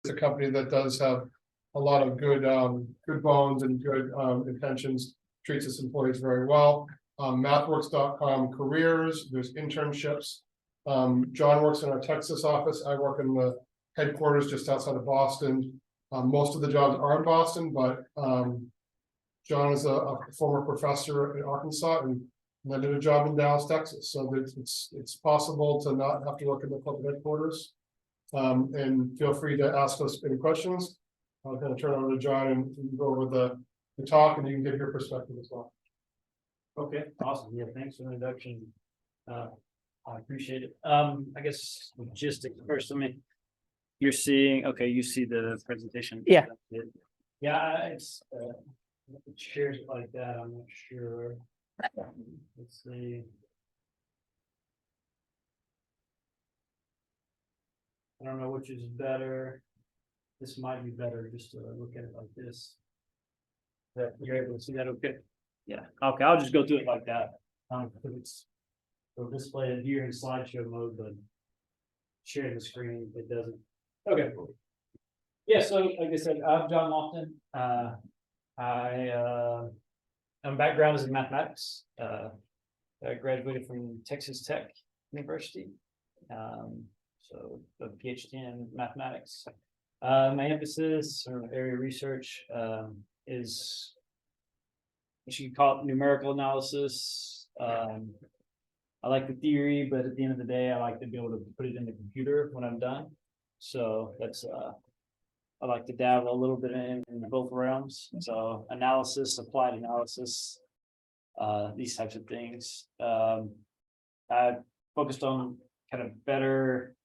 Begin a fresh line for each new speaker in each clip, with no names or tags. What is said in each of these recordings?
a company that does have a lot of good bones and good intentions, treats its employees very well. Mathworks.com careers, there's internships. John works in our Texas office. I work in the headquarters just outside of Boston. Most of the jobs are in Boston, but John is a former professor in Arkansas and landed a job in Dallas, Texas. So it's possible to not have to work in the corporate headquarters. And feel free to ask us any questions. I'm going to turn it over to John and go over the talk, and you can give your perspective as well.
Okay, awesome. Yeah, thanks for the introduction. I appreciate it. I guess logistics first. You're seeing, okay, you see the presentation.
Yeah.
Yeah, it's it shares it like that. I'm not sure. Let's see. I don't know which is better. This might be better just to look at it like this. That you're able to see that, okay? Yeah, okay, I'll just go through it like that. Because it'll display it here in slideshow mode, but sharing the screen, it doesn't. Okay. Yeah, so like I said, I'm John Lofton. I'm background is in mathematics. I graduated from Texas Tech University. So a PhD in mathematics. My emphasis or area of research is what you could call it numerical analysis. I like the theory, but at the end of the day, I like to be able to put it in the computer when I'm done. So that's I like to dabble a little bit in both realms. So analysis, applied analysis, these types of things. I focused on kind of better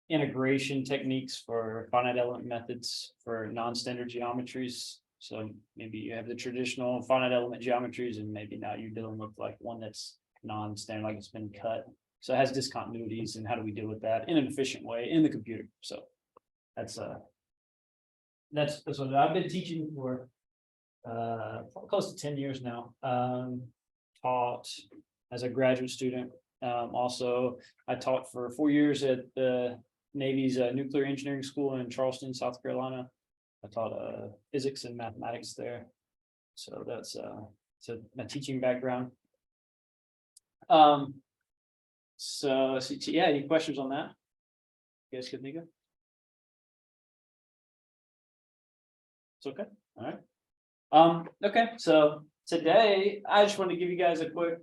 integration techniques for finite element methods for non-standard geometries. So maybe you have the traditional finite element geometries, and maybe now you're dealing with like one that's non-standard, like it's been cut. So it has discontinuities, and how do we deal with that in an efficient way in the computer? So that's what I've been teaching for close to 10 years now. Taught as a graduate student. Also, I taught for 4 years at the Navy's nuclear engineering school in Charleston, South Carolina. I taught physics and mathematics there. So that's my teaching background. So yeah, any questions on that? You guys could think of? It's okay. All right. Okay, so today I just want to give you guys a quick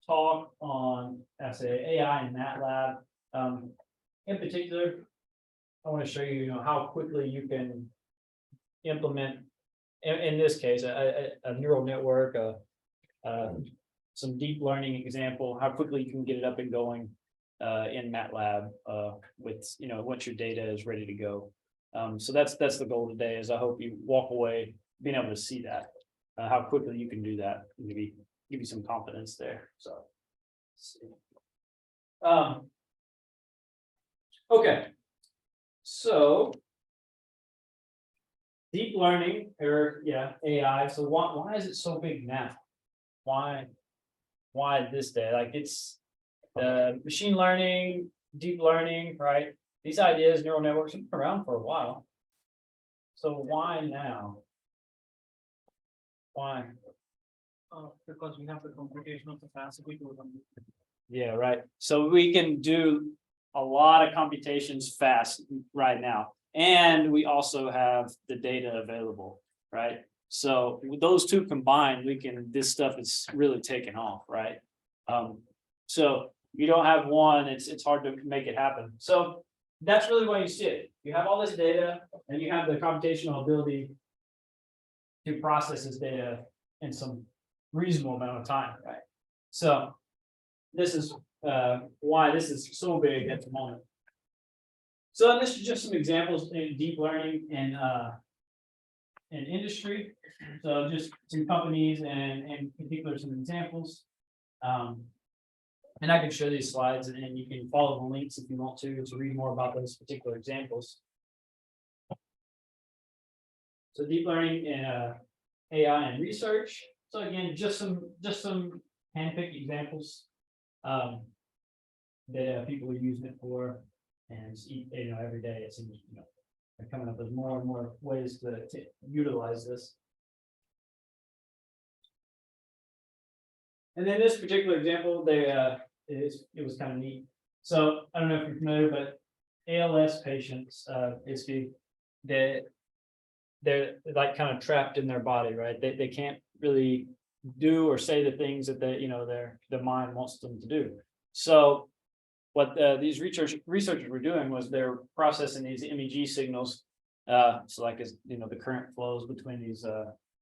talk on AI and MATLAB. In particular, I want to show you, how quickly you can implement, in this case, a neural network, some deep learning example, how quickly you can get it up and going in MATLAB with, once your data is ready to go. So that's the goal today, is I hope you walk away being able to see that, how quickly you can do that, maybe give you some confidence there. So let's see. Okay, so deep learning, or AI. So why is it so big now? Why this day? Like, it's machine learning, deep learning, right? These ideas, neural networks, have been around for a while. So why now? Why?
Because we have the computational capacity to run.
Yeah, right. So we can do a lot of computations fast right now. And we also have the data available, right? So with those two combined, this stuff is really taking off, right? So you don't have one, it's hard to make it happen. So that's really why you see it. You have all this data, and you have the computational ability to process this data in some reasonable amount of time, right? So this is why this is so big at the moment. So this is just some examples in deep learning in industry. So just some companies and in particular some examples. And I can show these slides, and you can follow the links if you want to read more about those particular examples. So deep learning in AI and research. So again, just some handpicked examples that people are using it for. And every day it seems, they're coming up with more and more ways to utilize this. And then this particular example, it was kind of neat. So I don't know if you're familiar, but ALS patients, basically, they're like kind of trapped in their body, right? They can't really do or say the things that their mind wants them to do. So what these researchers were doing was they're processing these MEG signals. So like the current flows between these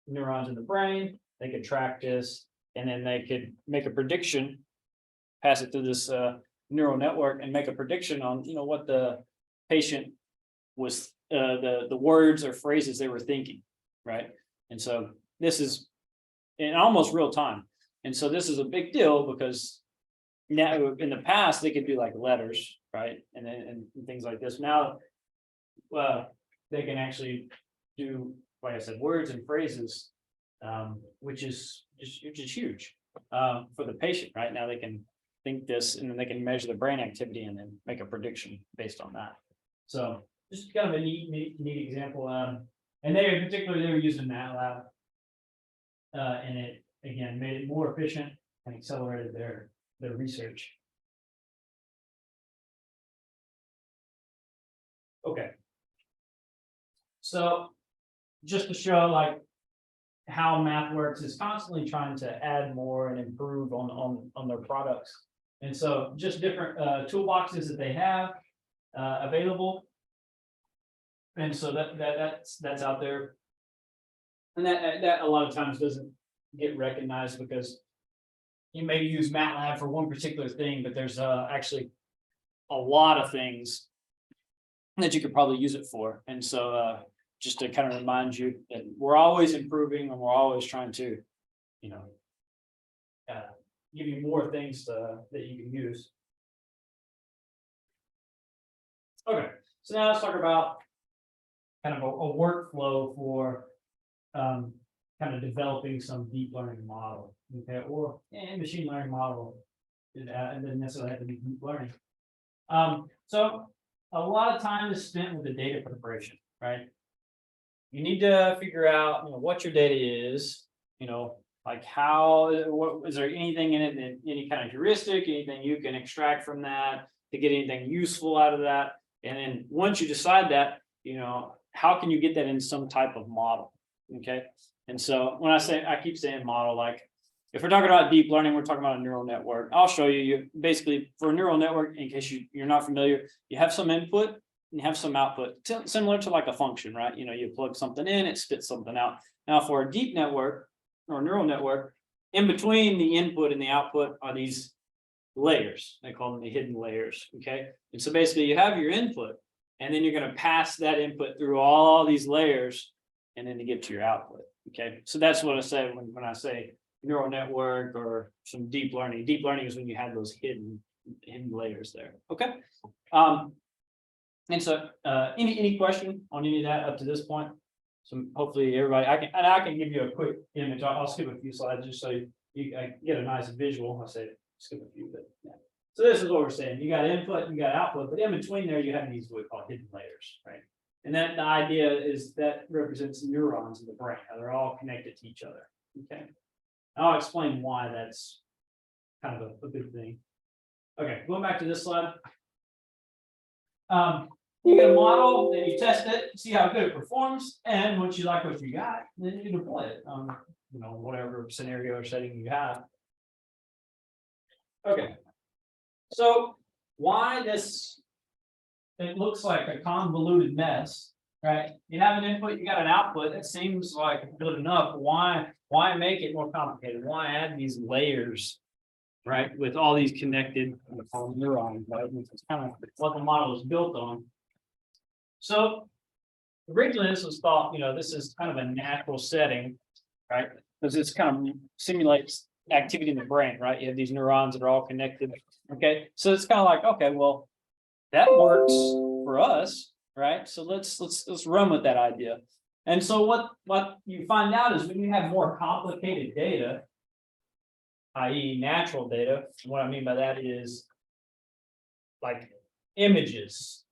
neurons in the brain. They could track this, and then they could make a prediction, pass it through this neural network, and make a prediction on what the patient was, the words or phrases they were thinking, right? And so this is in almost real time. And so this is a big deal because now in the past they could do like letters, right? And things like this. Now, they can actually do, like I said, words and phrases, which is huge for the patient, right? Now they can think this, and then they can measure the brain activity and then make a prediction based on that. So just kind of a neat example. And they in particular, they were using MATLAB, and it again made it more efficient and accelerated their research. Okay. So just to show like how MathWorks is constantly trying to add more and improve on their products. And so just different toolboxes that they have available. And so that's out there. And that a lot of times doesn't get recognized because you may use MATLAB for one particular thing, but there's actually a lot of things that you could probably use it for. And so just to kind of remind you that we're always improving and we're always trying to, give you more things that you can use. Okay, so now let's talk about kind of a workflow for kind of developing some deep learning model, okay, or machine learning model, and then necessarily have to be deep learning. So a lot of time is spent with the data preparation, right? You need to figure out, what your data is, like what is there anything in it, any kind of heuristic, anything you can extract from that to get anything useful out of that. And then once you decide that, how can you get that in some type of model? Okay. And so when I keep saying model, like if we're talking about deep learning, we're talking about a neural network. I'll show you basically for a neural network, in case you're not familiar, you have some input and you have some output, similar to like a function, right? You plug something in, it spits something out. Now for a deep network or neural network, in between the input and the output are these layers. They call them the hidden layers. Okay. And so basically you have your input, and then you're going to pass that input through all these layers and then to get to your output. Okay. So that's what I say when I say neural network or some deep learning. Deep learning is when you have those hidden layers there. Okay. And so any question on any of that up to this point? So hopefully everybody, I can give you a quick image. I'll skip a few slides just so you get a nice visual. I say skip a few, but yeah. So this is what we're saying. You got input, you got output, but in between there, you have these what we call hidden layers, right? And that the idea is that represents neurons in the brain, how they're all connected to each other. Okay. I'll explain why that's kind of a big thing. Okay, going back to this slide. You get a model, then you test it, see how good it performs, and once you like what you got, then you deploy it on whatever scenario or setting you have. Okay. So why this? It looks like a convoluted mess, right? You have an input, you got an output. It seems like good enough. Why make it more complicated? Why add these layers, right? With all these connected neurons, right? It's kind of what the model is built on. So originally this was thought, this is kind of a natural setting, right? Because it's kind of simulates activity in the brain, right? You have these neurons that are all connected. Okay, so it's kind of like, okay, well, that works for us, right? So let's run with that idea. And so what you find out is when you have more complicated data, i.e. natural data, what I mean by that is like images,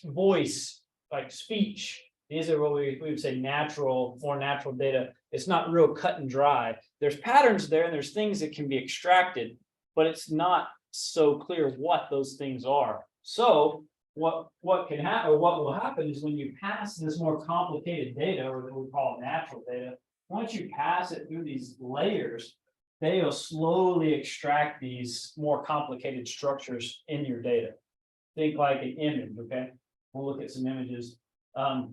voice, like speech. These are what we would say more natural data. It's not real cut and dry. There's patterns there and there's things that can be extracted, but it's not so clear what those things are. So what can happen, or what will happen is when you pass this more complicated data, or what we call natural data, once you pass it through these layers, they will slowly extract these more complicated structures in your data. Think like an image, okay? We'll look at some images. I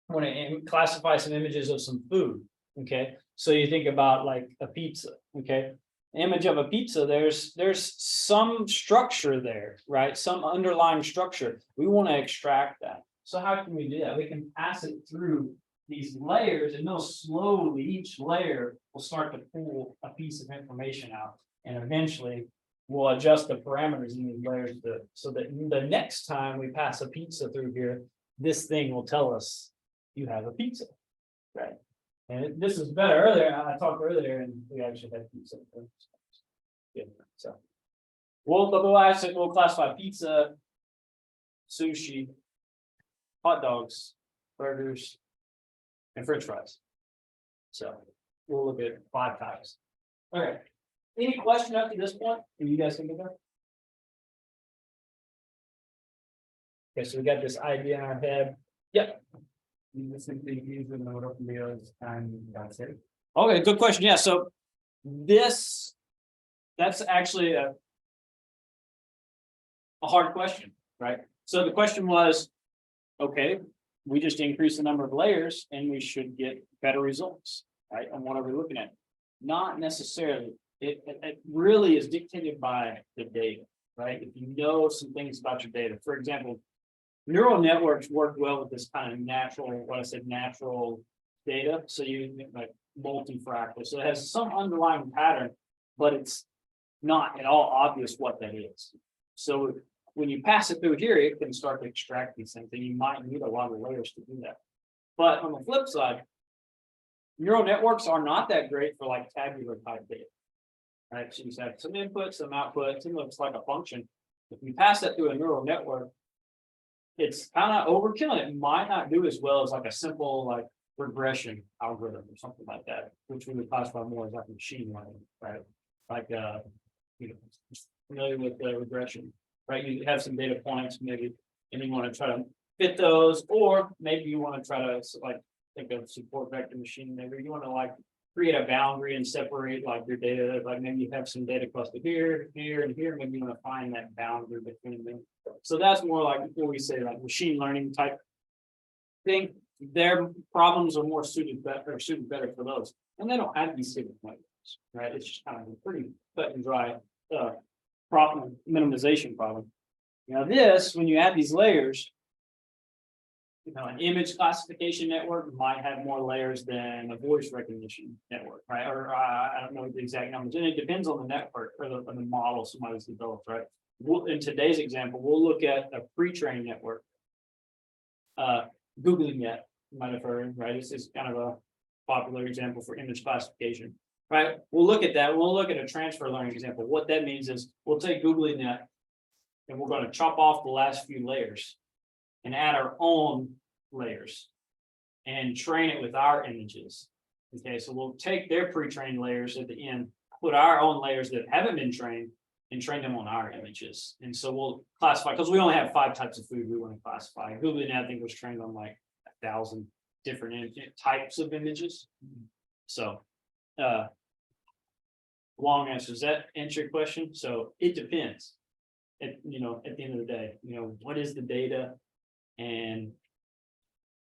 want to classify some images of some food, okay? So you think about like a pizza, okay? Image of a pizza, there's some structure there, right? Some underlying structure. We want to extract that. So how can we do that? We can pass it through these layers, and they'll slowly, each layer will start to pull a piece of information out. And eventually we'll adjust the parameters in these layers so that the next time we pass a pizza through here, this thing will tell us you have a pizza, right? And this is better. Earlier, I talked earlier, and we actually had pizza. Yeah, so we'll classify pizza, sushi, hot dogs, burgers, and French fries. So we'll look at 5 types. All right. Any question up to this point? Can you guys think of that? Okay, so we got this idea in our head. Yep.
You just simply use the number of layers and that's it.
Okay, good question. Yeah, so that's actually a hard question, right? So the question was, okay, we just increase the number of layers and we should get better results, right? And what are we looking at? Not necessarily. It really is dictated by the data, right? If you know some things about your data, for example, neural networks work well with this kind of natural data. So you like multifractal. So it has some underlying pattern, but it's not at all obvious what that is. So when you pass it through here, it can start to extract these things, and you might need a lot of layers to do that. But on the flip side, neural networks are not that great for like tabular type data. Right, so you have some inputs, some outputs, it looks like a function. If you pass that through a neural network, it's kind of overkill. It might not do as well as like a simple like regression algorithm or something like that, which we would classify more as like machine learning, right? Like familiar with the regression, right? You have some data points maybe, and you want to try to fit those, or maybe you want to try to like think of support vector machine. Maybe you want to like create a boundary and separate like your data, like maybe you have some data cluster here, here, and here, maybe you want to find that boundary between them. So that's more like what we say, like machine learning type thing. Their problems are more suited better for those. And they don't have these hidden layers, right? It's just kind of a pretty cut and dry problem, minimization problem. Now this, when you add these layers, you know, an image classification network might have more layers than a voice recognition network, right? Or I don't know the exact numbers, and it depends on the network or the model somebody's developed, right? In today's example, we'll look at a pre-trained network. GooglyNet, you might have heard, right? This is kind of a popular example for image classification, right? We'll look at that. We'll look at a transfer learning example. What that means is we'll take GooglyNet and we're going to chop off the last few layers and add our own layers and train it with our images. Okay, so we'll take their pre-trained layers at the end, put our own layers that haven't been trained, and train them on our images. And so we'll classify, because we only have 5 types of food we want to classify. GooglyNet, I think, was trained on like 1,000 different types of images. So long answer. Does that answer your question? So it depends. At the end of the day, what is the data and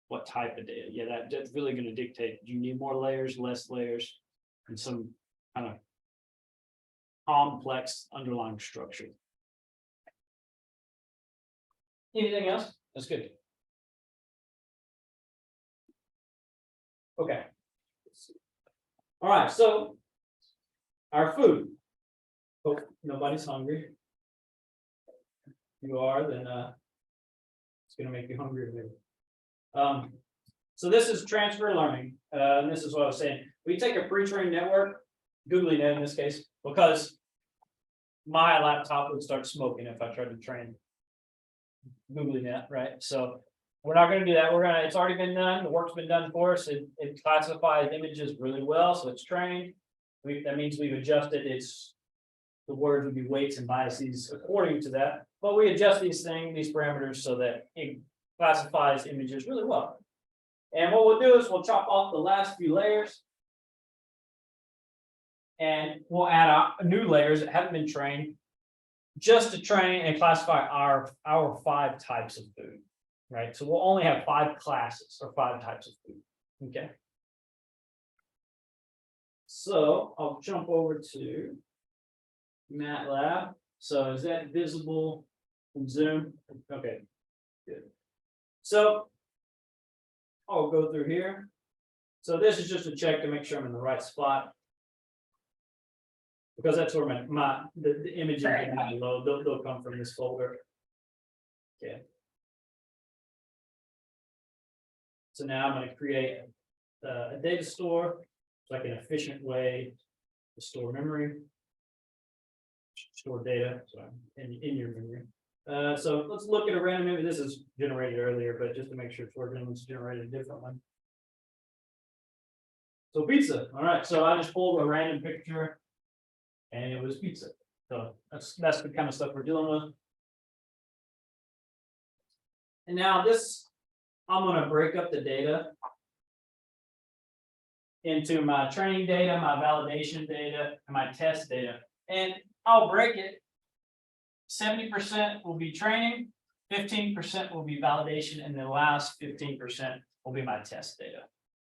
what type of data? Yeah, that's really going to dictate. Do you need more layers, less layers, and some kind of complex underlying structure? Anything else? That's good. Okay. All right, so our food. Hope nobody's hungry. If you are, then it's going to make you hungry maybe. So this is transfer learning. And this is what I was saying. We take a pre-trained network, GooglyNet in this case, because my laptop would start smoking if I tried to train googly net, right? So we're not gonna do that. It's already been done. The work's been done for us. It classifies images really well, so it's trained. That means we've adjusted the words would be weights and biases according to that, but we adjust these parameters so that it classifies images really well. And what we'll do is we'll chop off the last few layers. And we'll add new layers that haven't been trained. Just to train and classify our 5 types of food, right? So we'll only have 5 classes or 5 types of food, okay? So I'll jump over to MATLAB. So is that visible in Zoom? Okay, good. So I'll go through here. So this is just a check to make sure I'm in the right spot. Because that's where the images are load, they'll come from this folder. Okay. So now I'm going to create a data store. It's like an efficient way to store memory, store data, sorry, in your memory. So let's look at a random image. This is generated earlier, but just to make sure it's working, let's generate a different one. So pizza. All right. So I just pulled a random picture. And it was pizza. So that's the kind of stuff we're dealing with. And now I'm going to break up the data into my training data, my validation data, and my test data. And I'll break it. 70% will be training, 15% will be validation, and the last 15% will be my test data.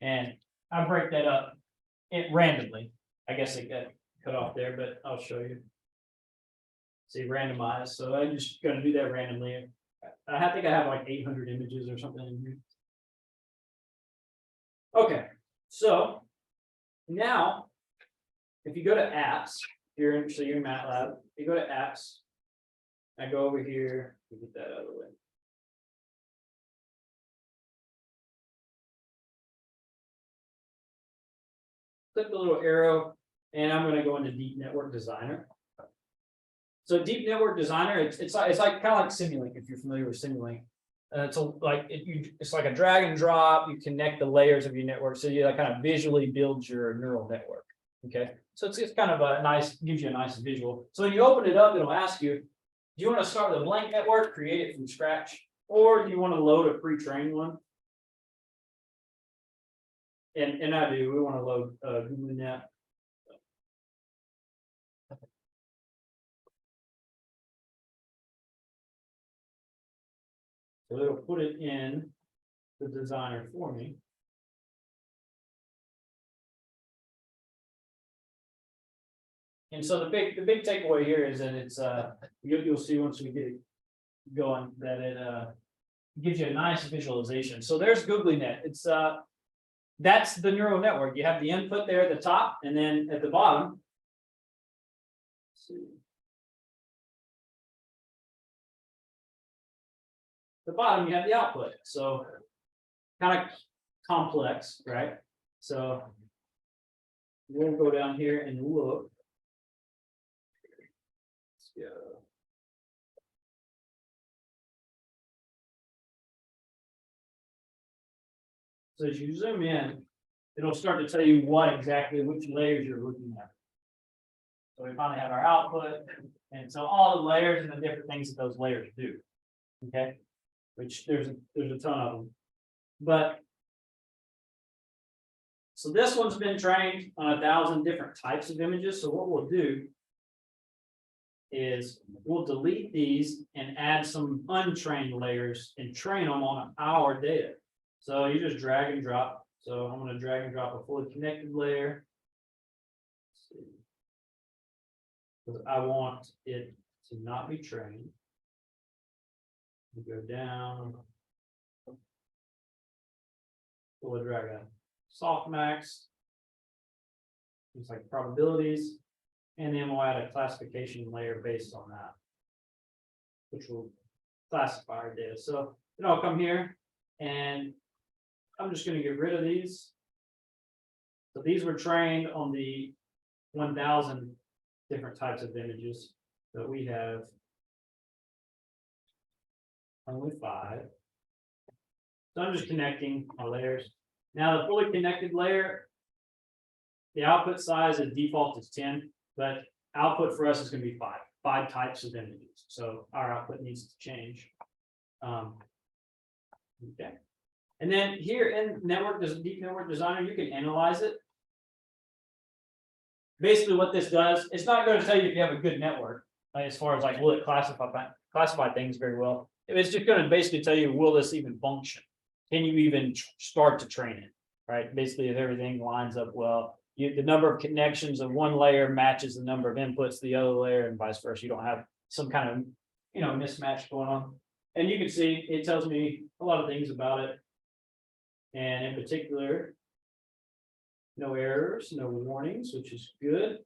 And I break that up randomly. I guess it got cut off there, but I'll show you. See, randomize. So I'm just going to do that randomly. I think I have like 800 images or something in here. Okay, so now if you go to apps, you're in MATLAB, you go to apps, I go over here to get that out of the way. Click the little arrow. And I'm going to go into Deep Network Designer. So Deep Network Designer, it's like kind of like Simulink if you're familiar with Simulink. It's like a drag and drop. You connect the layers of your network, so you kind of visually build your neural network. Okay, so it's kind of gives you a nice visual. So when you open it up, it'll ask you, do you want to start with a blank network, create it from scratch, or do you want to load a pre-trained one? And I do. We want to load GooglyNet. So it'll put it in the designer for me. And so the big takeaway here is that it's you'll see once we get it going that it gives you a nice visualization. So there's GooglyNet. It's that's the neural network. You have the input there at the top, and then at the bottom. Let's see. The bottom, you have the output. So kind of complex, right? So we'll go down here and look. Let's go. So as you zoom in, it'll start to tell you which layers you're looking at. So we finally have our output, and so all the layers and the different things that those layers do. Okay. Which there's a ton of them, but so this one's been trained on 1,000 different types of images. So what we'll do is we'll delete these and add some untrained layers and train them on our data. So you just drag and drop. So I'm going to drag and drop a fully connected layer. Because I want it to not be trained. We go down. We'll drag a softmax. It's like probabilities. And then we'll add a classification layer based on that, which will classify our data. So then I'll come here and I'm just going to get rid of these. So these were trained on the 1,000 different types of images that we have. only 5. So I'm just connecting my layers. Now the fully connected layer, the output size is default is 10, but output for us is going to be 5 types of images. So our output needs to change. Okay. And then here in Deep Network Designer, you can analyze it. Basically what this does, it's not going to tell you if you have a good network, like as far as like, will it classify things very well. It's just going to basically tell you, will this even function? Can you even start to train it, right? Basically, if everything lines up well, the number of connections of one layer matches the number of inputs to the other layer and vice versa. You don't have some kind of, mismatch going on. And you can see, it tells me a lot of things about it. And in particular, no errors, no warnings, which is good.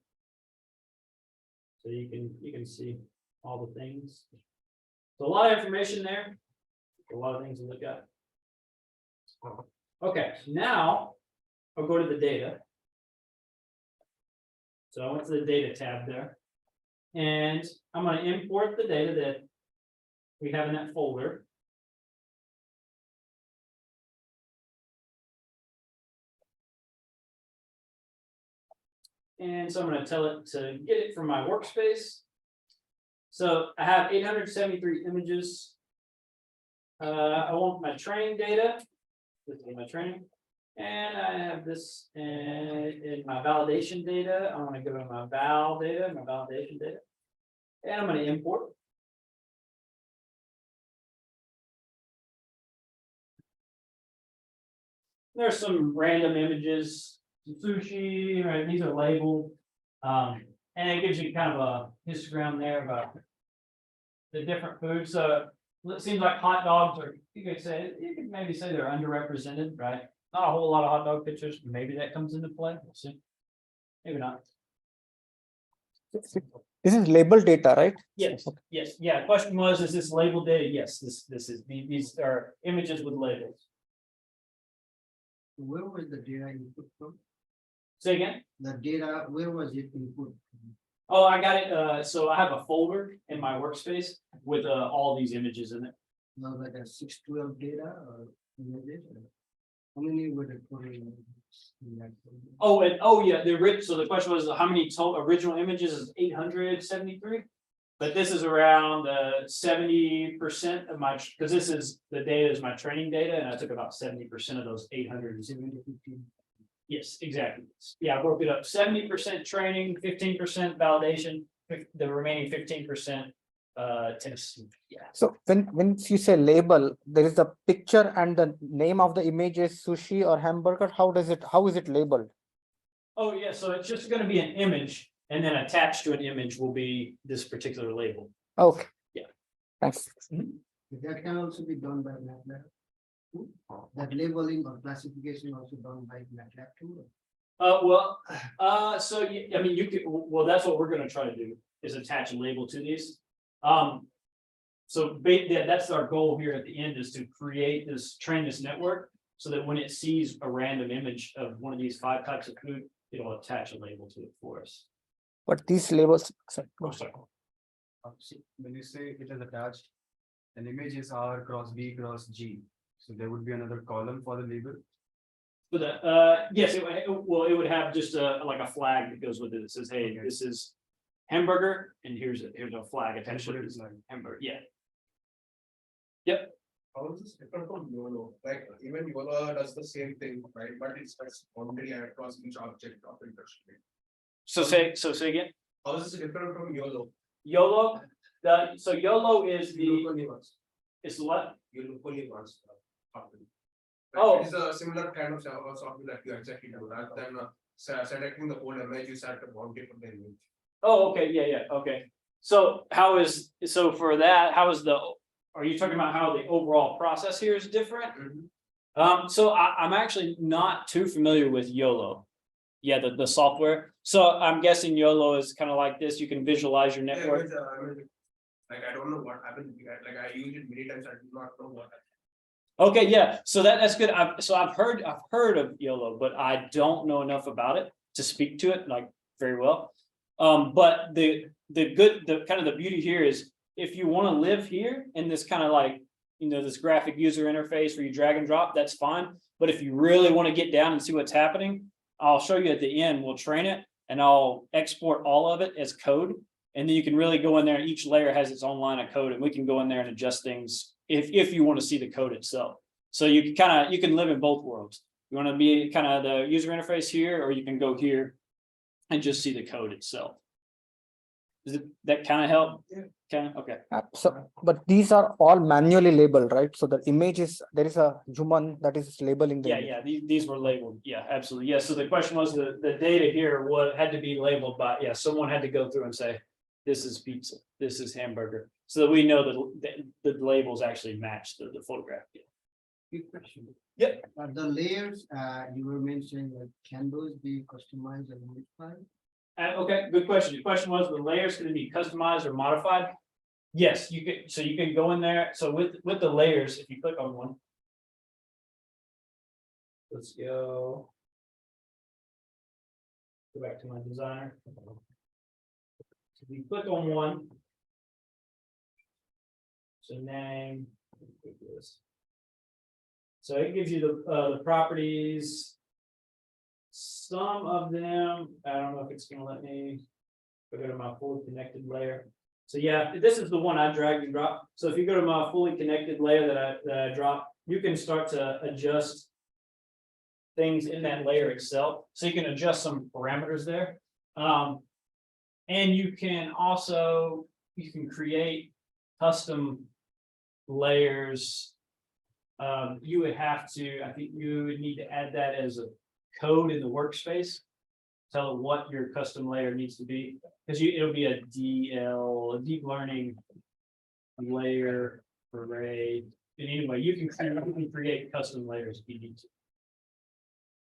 So you can see all the things. So a lot of information there, a lot of things to look at. Okay, so now I'll go to the data. So I went to the data tab there. And I'm going to import the data that we have in that folder. And so I'm going to tell it to get it from my workspace. So I have 873 images. I want my training data. This is my training. And I have this in my validation data. I want to go to my val data, my validation data. And I'm going to import. There's some random images, some sushi, right? These are labeled. And it gives you kind of a histogram there about the different foods. So it seems like hot dogs are, you could maybe say they're underrepresented, right? Not a whole lot of hot dog pictures. Maybe that comes into play. We'll see. Maybe not.
This is label data, right?
Yes, yes, yeah. Question was, is this labeled data? Yes, this is these are images with labels.
Where was the data input from?
Say again?
The data, where was it input?
Oh, I got it. So I have a folder in my workspace with all these images in it.
Now like a 612 data or images? How many would it put in that folder?
Oh yeah, so the question was how many total original images is 873, but this is around 70% of my, because this is the data is my training data, and I took about 70% of those 870. Yes, exactly. Yeah, I broke it up. 70% training, 15% validation, the remaining 15% test. Yeah.
So when you say label, there is the picture and the name of the image is sushi or hamburger. How is it labeled?
Oh yeah, so it's just going to be an image, and then attached to an image will be this particular label.
Okay.
Yeah.
Thanks.
That can also be done by MATLAB. That labeling or classification also done by MATLAB too.
So I mean, you could. Well, that's what we're going to try to do is attach a label to these. So that's our goal here at the end, is to train this network so that when it sees a random image of one of these 5 types of food, it'll attach a label to it for us.
But these labels, sorry.
Oh, sorry.
When you say it is attached, an image is R cross B cross G. So there would be another column for the label.
For the yes, it would have just like a flag that goes with it. It says, hey,
Okay.
this is hamburger, and here's a flag attached to
Put it
this
like-
hamburger. Yeah.
How is this different from YOLO? Like even YOLO does the same thing, right? But it's boundary across each object of interest.
So say again.
How is this different from YOLO?
YOLO. So YOLO is it's what?
YOLO only once.
Oh.
It is a similar kind of software that you exactly do rather than selecting the whole image, you set a boundary for the image.
Oh, okay, yeah, okay. So for that, are you talking about how the overall process here is different? So I'm actually not too familiar with YOLO. Yeah, the software. So I'm guessing YOLO is kind of like this. You can visualize your network.
Like I don't know what happened. Like I used it many times. I do not know what happened.
Okay, yeah. So that's good. I've heard of YOLO, but I don't know enough about it to speak to it like very well. But the kind of the beauty here is if you want to live here in this kind of like this graphic user interface where you drag and drop, that's fine. But if you really want to get down and see what's happening, I'll show you at the end, we'll train it and I'll export all of it as code. And then you can really go in there and each layer has its own line of code and we can go in there and adjust things if you want to see the code itself. So you can live in both worlds. You want to be kind of the user interface here, or you can go here and just see the code itself. Does that kind of help?
Yeah.
Kind of, okay.
So, but these are all manually labeled, right? So the image is, there is a human that is labeling the
Yeah,
image.
yeah, these were labeled. Yeah, absolutely. Yeah, so the question was the data here had to be labeled by, someone had to go through and say, this is pizza, this is hamburger. So that we know that the labels actually match the photograph.
Quick question.
Yep.
The layers, you were mentioning, like, can those be customized and modified?
Okay, good question. The question was, the layers going to be customized or modified? Yes, you could, so you can go in there. So with the layers, if you click on one. Let's go. Go back to my designer. So if you click on one. So name. So it gives you the properties. Some of them, I don't know if it's gonna let me go to my fully connected layer. So yeah, this is the one I dragged and dropped. So if you go to my fully connected layer that I dropped, you can start to adjust things in that layer itself. So you can adjust some parameters there. And you can also, you can create custom layers. You would have to, I think you would need to add that as a code in the workspace. Tell it what your custom layer needs to be, because it'll be a deep learning layer array. And anyway, you can create custom layers if you need to.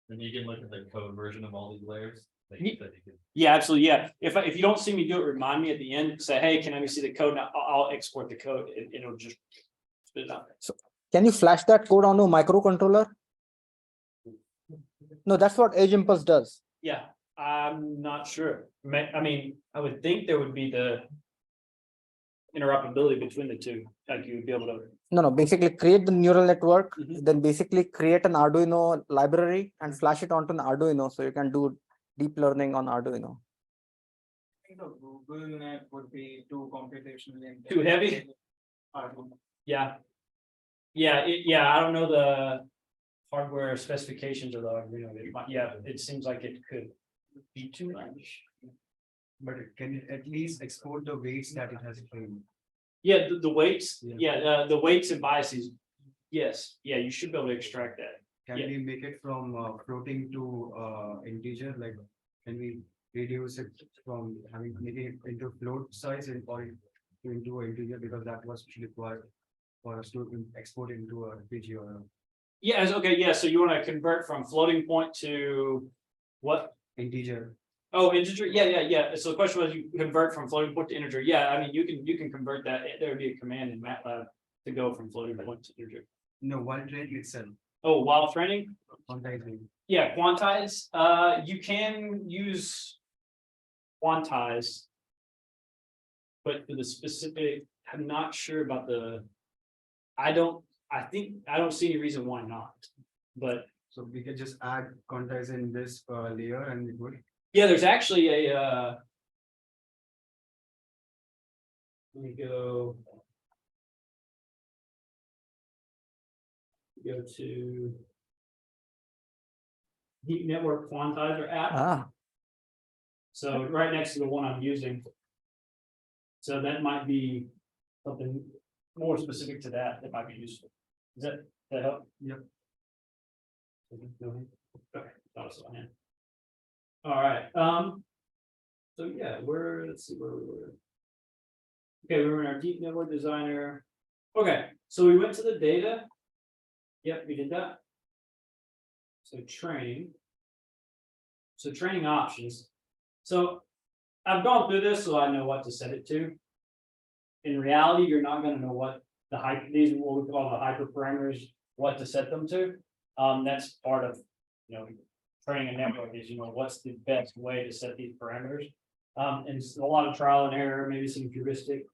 And you can look at the code version of all these layers. Like
Ye-
you said, you could-
Yeah, absolutely. Yeah. If you don't see me do it, remind me at the end, say, hey, can I see the code? Now I'll export the code and it'll just spit it out.
Can you flash that code onto a microcontroller? No, that's what Edge Impulse does.
Yeah, I'm not sure. I mean, I would think there would be the interoperability between the two, like you would be able to.
No, basically create the neural network,
Mhm.
then basically create an Arduino library and flash it onto an Arduino, so you can do deep learning on Arduino.
I think the Google Net would be too computationally.
Too heavy? Yeah. Yeah, I don't know the hardware specifications of the Arduino. It seems like it could be too much.
But it can at least export the weights that it has claimed.
Yeah, the weights,
Yeah.
the weights and biases. Yes, yeah, you should be able to extract that.
Can
Yeah.
we make it from floating to integer? Like, can we reduce it from making it into float size and or into an integer, because that was required for us to export into a PG or
Yes, okay, yeah, so you want to convert from floating point to what?
integer.
Oh, integer, yeah. So the question was, you convert from floating point to integer. Yeah, I mean, you can convert that. There would be a command in MATLAB to go from floating point to integer.
No, while training itself,
Oh, while training?
quantizing.
Yeah, quantize, you can use quantize. But for the specific, I'm not sure about I don't see any reason why not, but
So we can just add quantize in this layer and it would.
yeah, there's actually let me go. Go to Deep Network Quantizer app.
Ah,
So right next to the one I'm using. So that might be something more specific to that might be useful. Does that help?
Yep.
Okay, that was on hand. All right, so yeah, let's see where we were. Okay, we were in our Deep Network Designer. Okay, so we went to the data. Yep, we did that. So training. So training options. So I've gone through this, so I know what to set it to. In reality, you're not going to know what these are what we call the hyperparameters, what to set them to. That's part of, training a network is, what's the best way to set these parameters. And it's a lot of trial and error, maybe some heuristic.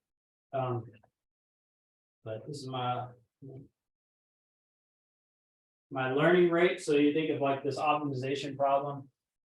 But this is my My learning rate, so you think of like this optimization problem.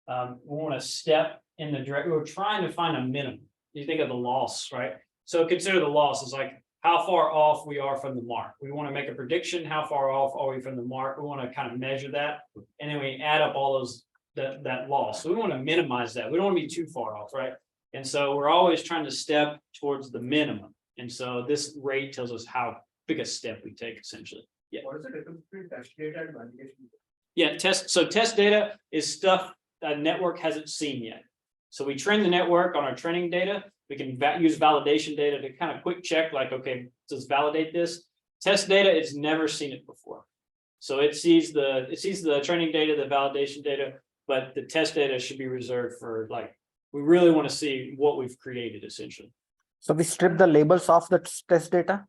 We want to step in the direct, we're trying to find a minimum. You think of the loss, right? So consider the loss is like how far off we are from the mark. We want to make a prediction, how far off are we from the mark? We want to kind of measure that. And then we add up all those, that loss. So we want to minimize that. We don't want to be too far off, right? And so we're always trying to step towards the minimum. And so this rate tells us how big a step we take essentially.
What is the difference between test data and validation?
Yeah, test data is stuff a network hasn't seen yet. So we train the network on our training data. We can use validation data to kind of quick check like, okay, does validate this? Test data, it's never seen it before. So it sees the training data, the validation data, but the test data should be reserved for like, we really want to see what we've created essentially.
So we strip the labels off the test data.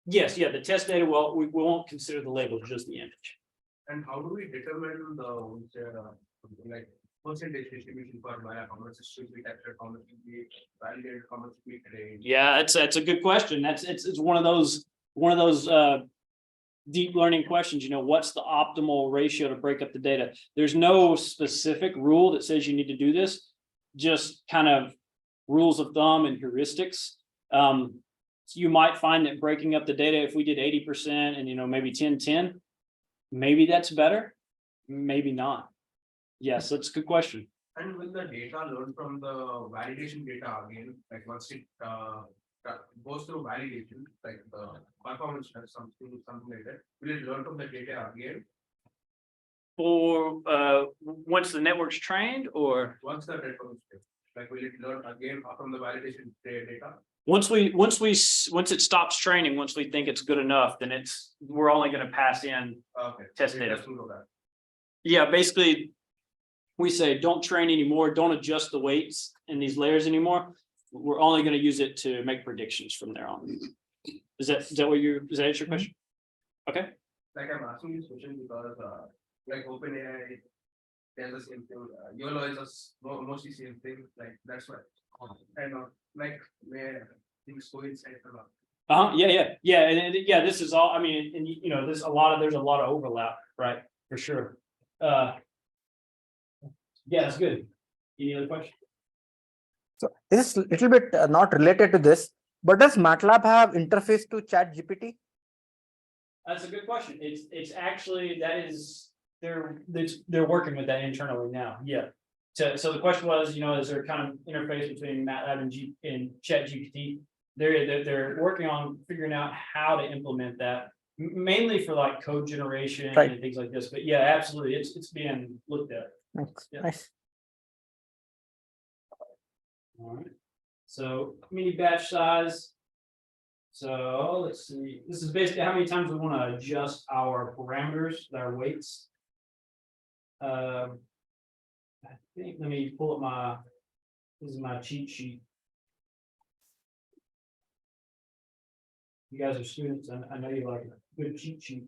Yes, yeah, the test data, well, we won't consider the label, just the image.
And how do we determine the like percentage distribution for Maya? How much should be captured, how much should be validated, how much should be trained?
Yeah, it's a good question. It's one of those deep learning questions. You know, what's the optimal ratio to break up the data? There's no specific rule that says you need to do this, just kind of rules of thumb and heuristics. You might find that breaking up the data, if we did 80% and maybe 10-10, maybe that's better, maybe not. Yes, that's a good question.
And will the data learn from the validation data again, like once it goes through validation, like the performance test, something like that, will it learn from the data again?
For once the network's trained, or
Once the data is trained, like will it learn again from the validation data?
once it stops training, once we think it's good enough, then we're only going to pass in
Okay.
test
It
data.
doesn't know that.
Yeah, basically, we say don't train anymore, don't adjust the weights in these layers anymore. We're only going to use it to make predictions from there on. Does that answer your question? Okay.
Like I'm asking this question because like OpenAI tells the same thing. YOLO is mostly same thing. Like that's why. And like where things coincide a lot.
Yeah, and yeah. This is all. I mean, and there's a lot of overlap, right? For sure. Yeah, that's good. Any other question?
So this is a little bit not related to this, but does MATLAB have interface to ChatGPT?
That's a good question. It's actually they're working with that internally now. Yeah. So the question was, is there kind of interface between MATLAB and ChatGPT? They're working on figuring out how to implement that, mainly for like code generation
Right.
and things like this. But yeah, absolutely, it's being looked at.
Nice.
Yeah.
Nice.
All right. So mini batch size. So let's see. This is basically how many times we want to adjust our parameters, our weights. I think, let me pull up this is my cheat sheet. You guys are students, and I know you like a good cheat sheet.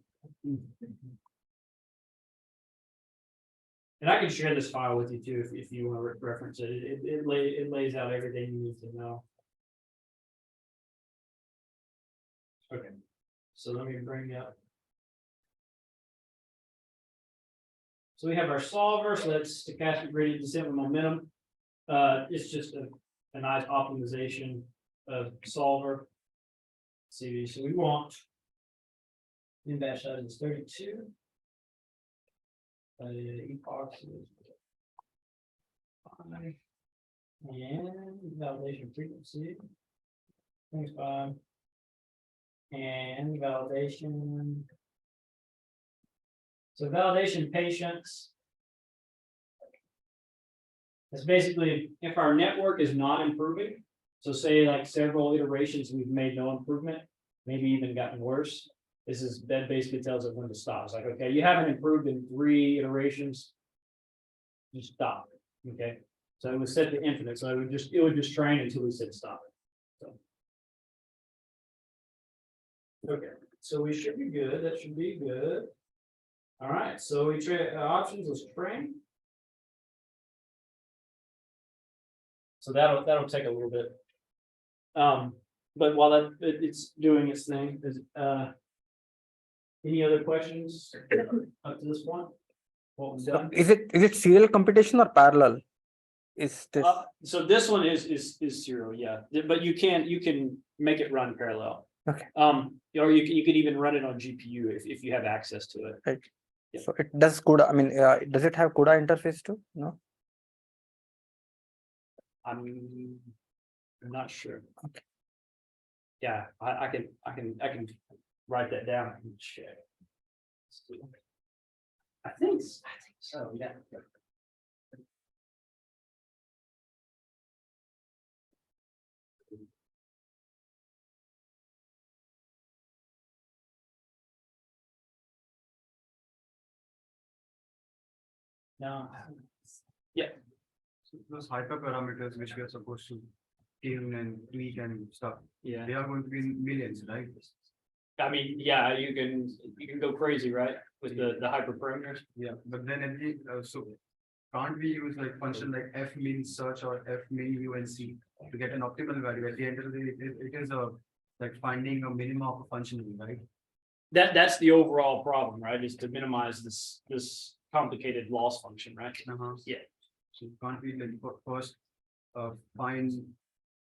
And I can share this file with you too, if you want to reference it. It lays out everything you need to know. Okay, so let me bring up. So we have our solver, so that's stochastic gradient descent with momentum. It's just a nice optimization of solver. Let's see, so we want in batch size is 32. Epochs is 5. And validation frequency 25. And validation. So validation patience. It's basically if our network is not improving. So say like several iterations we've made no improvement, maybe even gotten worse. That basically tells it when to stop. It's like, okay, you haven't improved in 3 iterations. Just stop. Okay. So it was set to infinite. So it would just train until we said stop. So. Okay, so we should be good. That should be good. All right, so we options is train. So that'll take a little bit. But while it's doing its thing, Any other questions up to this point? What was done?
Is it serial computation or parallel? Is this,
So this one is serial, yeah, but you can make it run parallel.
Okay.
Or you could even run it on GPU if you have access to it. yeah.
so it does CUDA, I mean, does it have CUDA interface too? No?
I'm not sure.
Okay.
Yeah, I can write that down and check. Let's see. I think so, yeah. No. Yeah,
Those hyperparameters which we are supposed to tune and tweak and stuff,
yeah.
they are going to be in millions, right?
I mean, yeah, you can go crazy, right, with the hyperparameters.
Yeah, but then at the, so can't we use like function like fmin search or fmin unc to get an optimal value? At the end of the day, it is a like finding a minimum of a function, right?
That's the overall problem, right, is to minimize this complicated loss function, right? Yeah.
So can't we like first find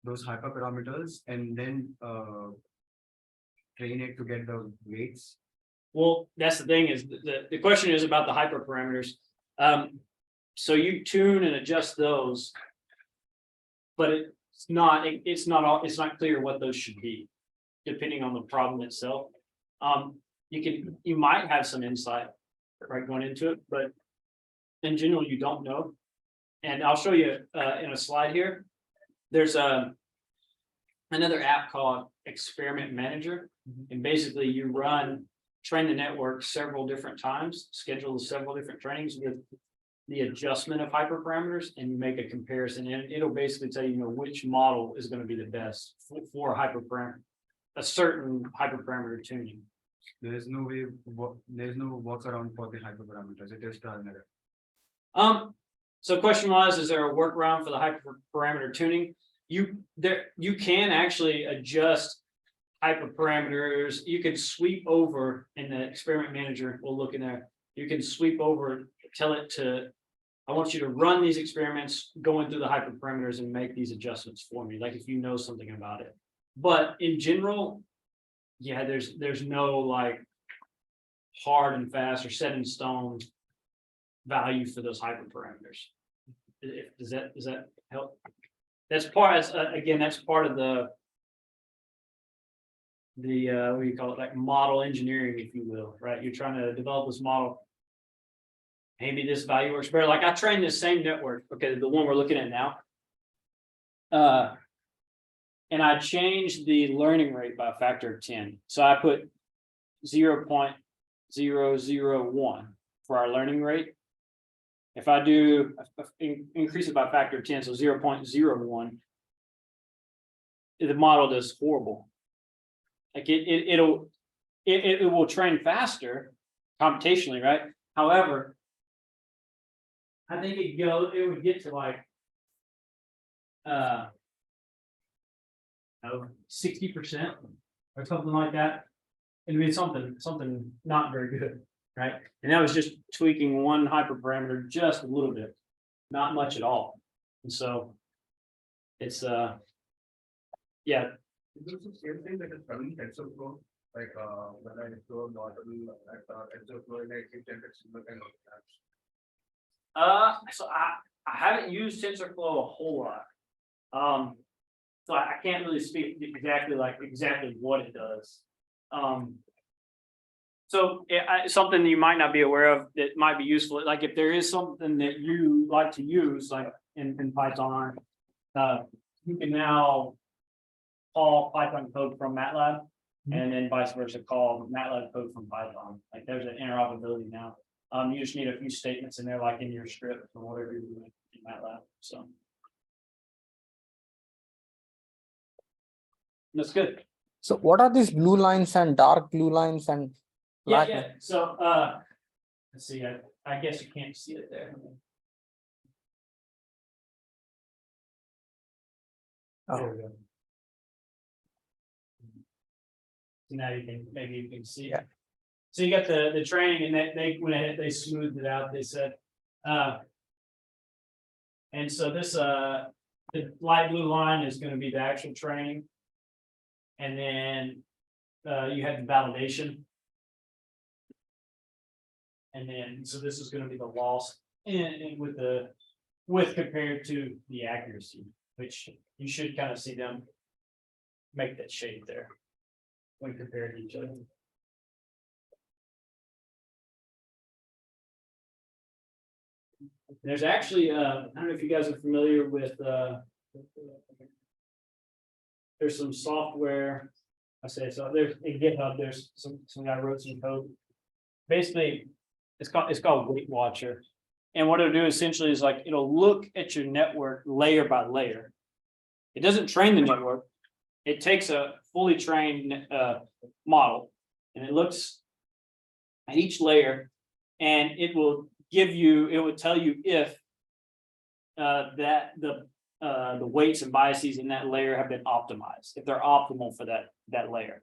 those hyperparameters and then train it to get the weights?
Well, that's the thing is the question is about the hyperparameters. So you tune and adjust those. But it's not clear what those should be, depending on the problem itself. You might have some insight, right, going into it, but in general, you don't know. And I'll show you in a slide here. There's another app called Experiment Manager, and basically you train the network several different times, schedule several different trainings with the adjustment of hyperparameters, and you make a comparison, and it'll basically tell you, which model is going to be the best for a certain hyperparameter tuning.
There is no way, there's no workaround for the hyperparameters. It is trial and error.
So question was, is there a workaround for the hyperparameter tuning? You can actually adjust hyperparameters. You can sweep over in the experiment manager. We'll look in there. You can sweep over, tell it to, I want you to run these experiments going through the hyperparameters and make these adjustments for me, like if you know something about it. But in general, yeah, there's no like hard and fast or set in stone value for those hyperparameters. Does that help? That's part that's part of the what do you call it, like model engineering, if you will, right? You're trying to develop this model. Maybe this value works better. Like I trained this same network, okay, the one we're looking at now. And I changed the learning rate by a factor of 10. So I put 0.001 for our learning rate. If I do increase it by a factor of 10, so 0.01, the model does horrible. Like it will train faster computationally, right? However, I think it would get to like 60% or something like that. It'd be something not very good, right? And that was just tweaking one hyperparameter just a little bit, not much at all. And so it's yeah.
Is this the same thing that is running TensorFlow? Like when I explore model at TensorFlow and I keep generating similar kind of apps.
So I haven't used TensorFlow a whole lot. So I can't really speak exactly what it does. So something you might not be aware of that might be useful, like if there is something that you like to use, like in Python, you can now call Python code from MATLAB, and then vice versa, call MATLAB code from Python. Like there's an interoperability now. You just need a few statements in there, like in your script or whatever you're doing in MATLAB. So that's good.
So what are these blue lines and dark blue lines and black?
Yeah. So let's see. I guess you can't see it there.
Oh.
There we go. So now maybe you can see it.
Yeah.
So you got the training and they went ahead, they smoothed it out, they said, and so this, the light blue line is gonna be the actual training. And then, you had the validation. And then, so this is gonna be the loss and with compared to the accuracy, which you should kind of see them make that shade there when compared to each other. There's actually, I don't know if you guys are familiar with, there's some software. I say so, there's in GitHub, there's some guy wrote some code. Basically, it's called Weight Watcher. And what it'll do essentially is like, it'll look at your network layer by layer. It doesn't train the network. It takes a fully trained model and it looks at each layer and it will tell you if that the weights and biases in that layer have been optimized, if they're optimal for that layer.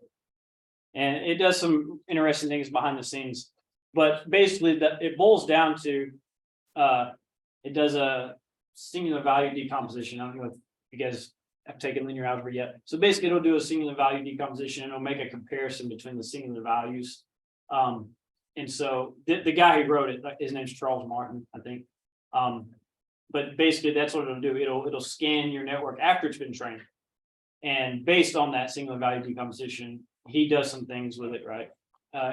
And it does some interesting things behind the scenes, but basically it boils down to it does a singular value decomposition. I don't know if you guys have taken linear algebra yet. So basically it'll do a singular value decomposition and it'll make a comparison between the singular values. And so the guy who wrote it, his name's Charles Martin, I think. But basically that's what it'll do. It'll scan your network after it's been trained. And based on that singular value decomposition, he does some things with it, right?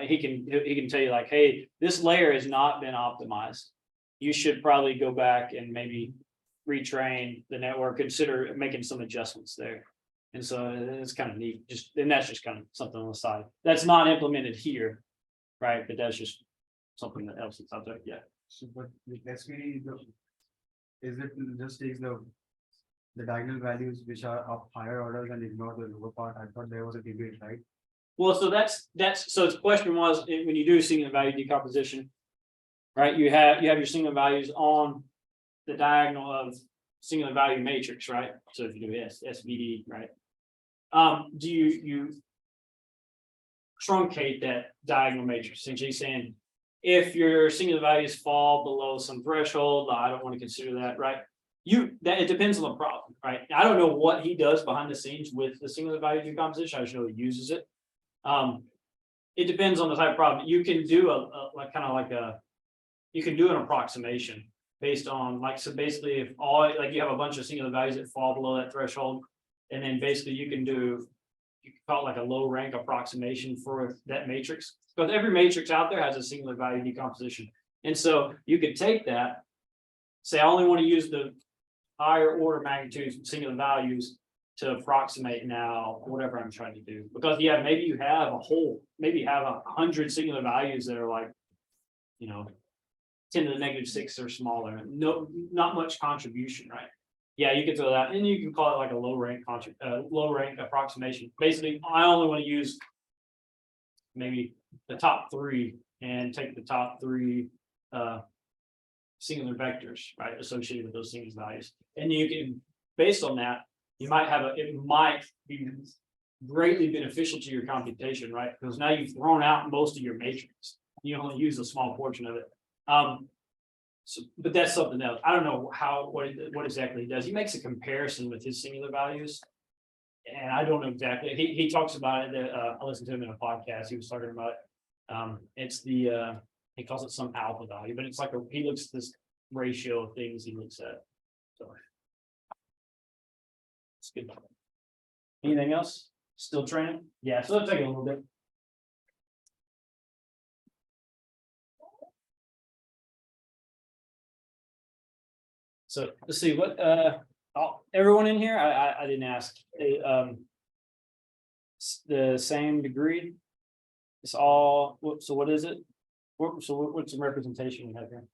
He can tell you like, hey, this layer has not been optimized. You should probably go back and maybe retrain the network, consider making some adjustments there. And so it's kind of neat, and that's just kind of something on the side. That's not implemented here, right? But that's just something that else that's out there, yeah.
So, but with SVD, is it just takes the diagonal values which are of higher orders and ignore the lower part? I thought there was a debate, right?
Well, so so the question was, when you do singular value decomposition, right, you have your singular values on the diagonal of singular value matrix, right? So if you do SVD, right? Do you truncate that diagonal matrix, essentially saying if your singular values fall below some threshold, I don't want to consider that, right? It depends on the problem, right? I don't know what he does behind the scenes with the singular value decomposition. I just know he uses it. It depends on the type of problem. You can do you can do an approximation based on so basically if you have a bunch of singular values that fall below that threshold, and then basically you can call it like a low rank approximation for that matrix, because every matrix out there has a singular value decomposition. And so you could take that, say I only want to use the higher order magnitude singular values to approximate now whatever I'm trying to do, because maybe you have 100 singular values that are like 10 to the -6 or smaller, not much contribution, right? Yeah, you can throw that, and you can call it like a low rank approximation. Basically, I only want to use maybe the top 3 and take the top 3 singular vectors, right, associated with those singular values, and you can, based on that, it might be greatly beneficial to your computation, right? Because now you've thrown out most of your matrix. You only use a small portion of it. But that's something else. I don't know what exactly he does. He makes a comparison with his singular values. And I don't know exactly. He talks about it. I listened to him in a podcast. He was talking about it's he calls it some alpha value, but it's like he looks at this ratio of things he looks at. So it's good. Anything else? Still training? Yeah, so it'll take a little bit. So let's see what everyone in here, I didn't ask. The same degree. It's all so what is it? What's the representation we have here?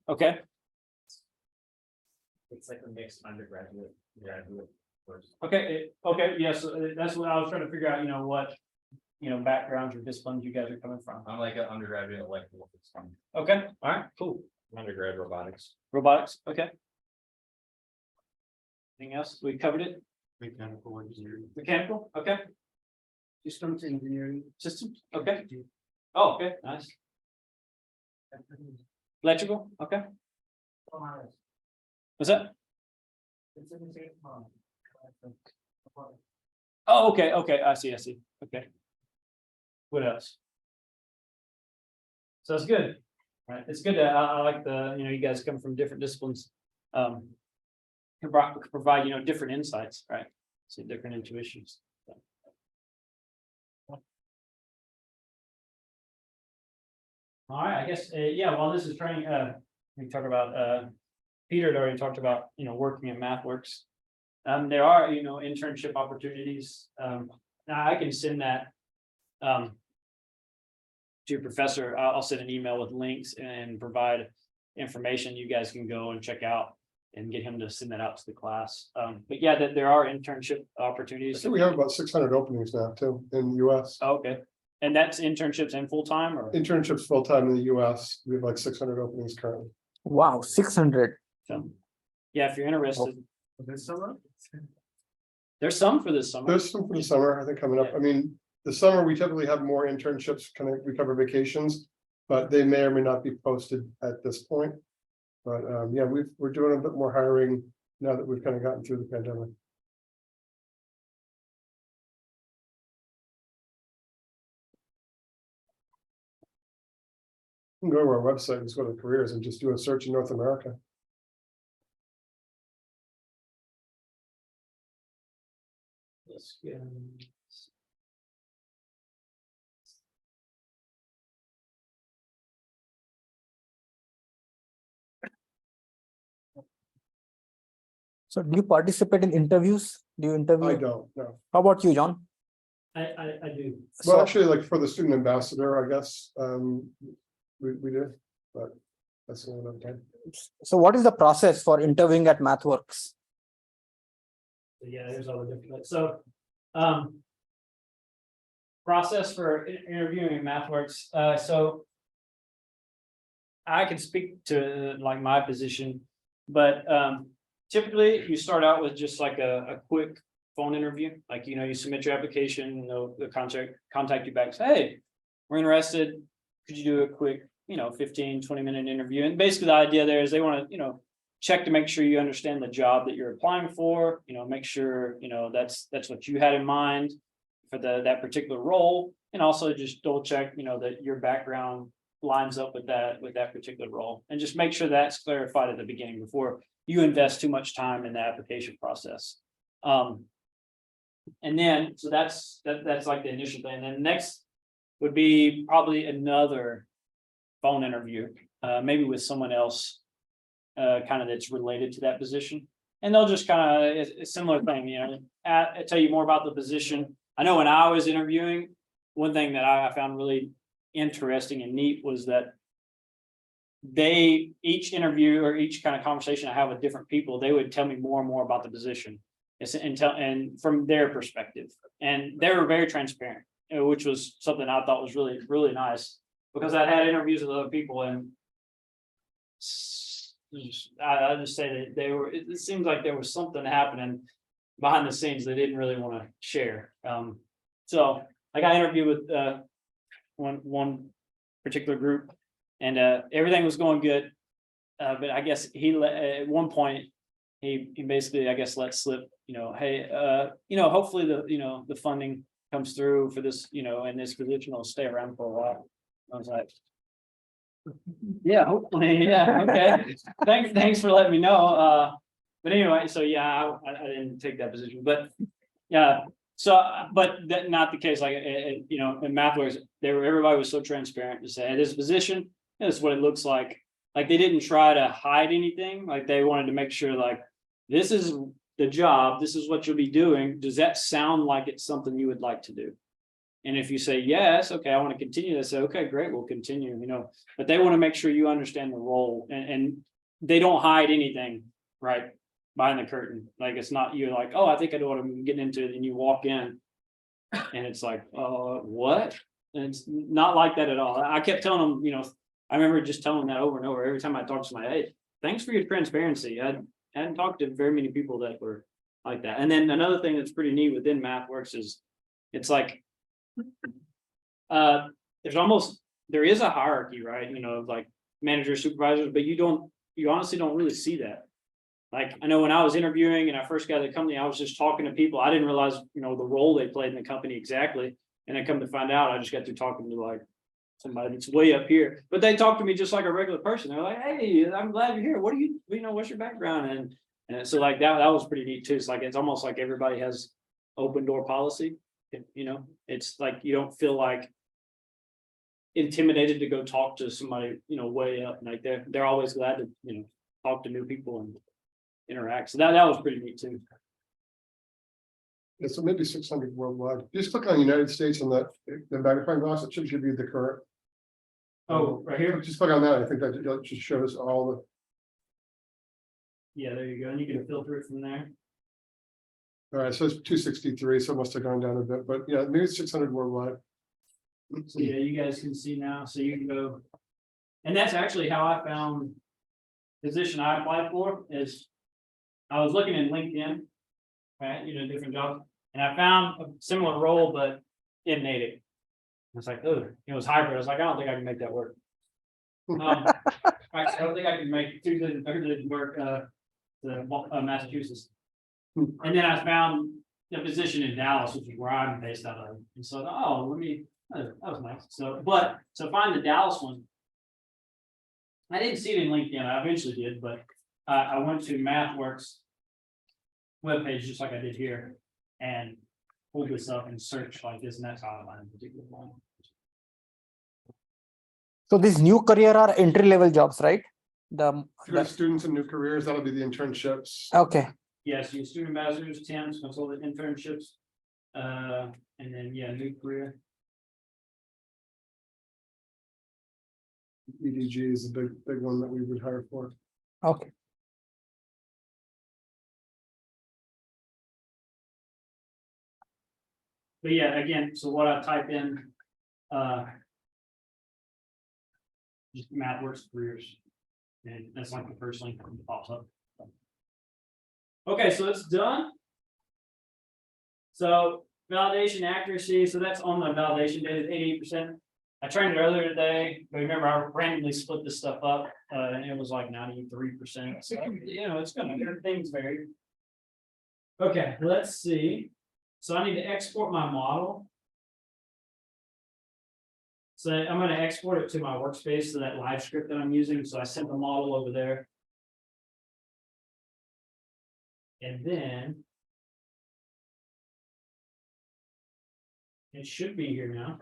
Okay.
It's like a mixed undergraduate, graduate course.
Okay, yes, that's what I was trying to figure out, what backgrounds or disciplines you guys are coming from.
I'm like an undergraduate electrical.
Okay, all right, cool.
Undergrad robotics.
Robotics, okay. Anything else? We covered it?
Mechanical engineering.
Mechanical, okay.
Systems engineering.
Systems, okay. Oh, okay, nice. Electrical, okay. What's that? Oh, okay, okay, I see, okay. What else? So it's good, right? It's good. I like you guys come from different disciplines. Can provide, different insights, right? See different intuitions. All right, I guess, yeah, while this is training, we talk about, Peter had already talked about, working at MathWorks. There are, internship opportunities. Now I can send that, to your professor. I'll send an email with links and provide information you guys can go and check out and get him to send that out to the class. But yeah, there are internship
I
opportunities.
think we have about 600 openings now too in the US.
Oh, okay, and that's internships and full-time or?
Internships full-time in the US, we have like 600 openings currently.
Wow, 600.
So, yeah, if you're interested,
This summer?
there's some for this summer.
There's some for the summer, I think, coming up. I mean, the summer, we typically have more internships, kind of, we cover vacations, but they may or may not be posted at this point. But yeah, we're doing a bit more hiring now that we've kind of gotten through the pandemic. You can go to our website, just go to careers and just do a search in North America.
Let's get.
So do you participate in interviews? Do you
I
interview?
don't know.
How about you, John?
I do.
Well,
So,
actually, like for the student ambassador, I guess, we did, but that's the only time.
so what is the process for interviewing at MathWorks?
Yeah, there's all the different, so, process for interviewing in MathWorks, so. I can speak to like my position, but, typically you start out with just like a quick phone interview, like, you submit your application, the contact you back, say, hey, we're interested, could you do a quick, 15-20 minute interview? And basically the idea there is they want to, check to make sure you understand the job that you're applying for, make sure, that's what you had in mind for that particular role. And also just double check, that your background lines up with that particular role, and just make sure that's clarified at the beginning before you invest too much time in the application process. And then, so that's like the initial thing. And then next would be probably another phone interview, maybe with someone else, kind of that's related to that position. And they'll just kind of, a similar thing, tell you more about the position. I know when I was interviewing, one thing that I found really interesting and neat was that each interview or each kind of conversation I have with different people, they would tell me more and more about the position and from their perspective. And they were very transparent, which was something I thought was really, really nice, because I had interviews with other people and I just say that it seems like there was something happening behind the scenes they didn't really want to share. So I got interviewed with one particular group, and everything was going good. But I guess at one point he basically, I guess, let slip, hey, hopefully the funding comes through for this, and this position will stay around for a while. I was like, yeah, hopefully, yeah, okay. Thanks for letting me know. But anyway, so yeah, I didn't take that position, but yeah. So, but that not the case. Like, in MathWorks, everybody was so transparent to say, hey, this position, this is what it looks like. Like, they didn't try to hide anything. Like, they wanted to make sure, like, this is the job, this is what you'll be doing. Does that sound like it's something you would like to do? And if you say yes, okay, I want to continue. They say, okay, great, we'll continue. But they want to make sure you understand the role, and they don't hide anything, right? Behind the curtain. Like, it's not you're like, oh, I think I know what I'm getting into, and you walk in and it's like, what? And it's not like that at all. I kept telling them, I remember just telling them that over and over every time I talked to somebody, hey, thanks for your transparency. I hadn't talked to very many people that were like that. And then another thing that's pretty neat within MathWorks is it's like There is a hierarchy, right, of like managers, supervisors, but you honestly don't really see that. Like, I know when I was interviewing and I first got to the company, I was just talking to people, I didn't realize, the role they played in the company exactly. And I come to find out, I just got through talking to like somebody that's way up here, but they talk to me just like a regular person. They're like, hey, I'm glad you're here. What do you what's your background? And so like that was pretty neat too. It's like, it's almost like everybody has open door policy. It's like, you don't feel like intimidated to go talk to somebody, way up. Like they're always glad to, talk to new people and interact. So that was pretty neat too.
Yeah, so maybe 600 worldwide. Just click on United States on the magnifying glass. It should give you the current.
Oh, right here.
Just click on that. I think that just shows all the.
Yeah, there you go. And you can filter it from there.
All right, so it's 263, so it must have gone down a bit, but yeah, maybe it's 600 worldwide.
So yeah, you guys can see now, so you can go. And that's actually how I found the position I applied for is I was looking in LinkedIn, right, different jobs, and I found a similar role, but in native. It's like, oh, it was hybrid. I was like, I don't think I can make that work. I don't think I can make Tuesday and Thursday work, Massachusetts. And then I found the position in Dallas, which is where I'm based out of. And so, that was nice. So find the Dallas one. I didn't see it in LinkedIn. I eventually did, but I went to MathWorks webpage just like I did here and pulled this up and searched like this, and that's how I found a particular one.
So these new career are entry level jobs, right?
For students and new careers, that'll be the internships.
Okay.
Yes, you student ambassadors, TAMs, consultant internships, and then new career.
EDG is a big one that we would hire for.
Okay.
But yeah, again, so what I type in, just MathWorks careers, and that's like the first link that pops up. Okay, so it's done. So validation accuracy, so that's on the validation data, 88%. I trained it earlier today, but remember I randomly split this stuff up, and it was like 93%. So, it's gonna, things vary. Okay, let's see. So I need to export my model. So I'm going to export it to my workspace to that live script that I'm using. So I sent the model over there. And then it should be here now.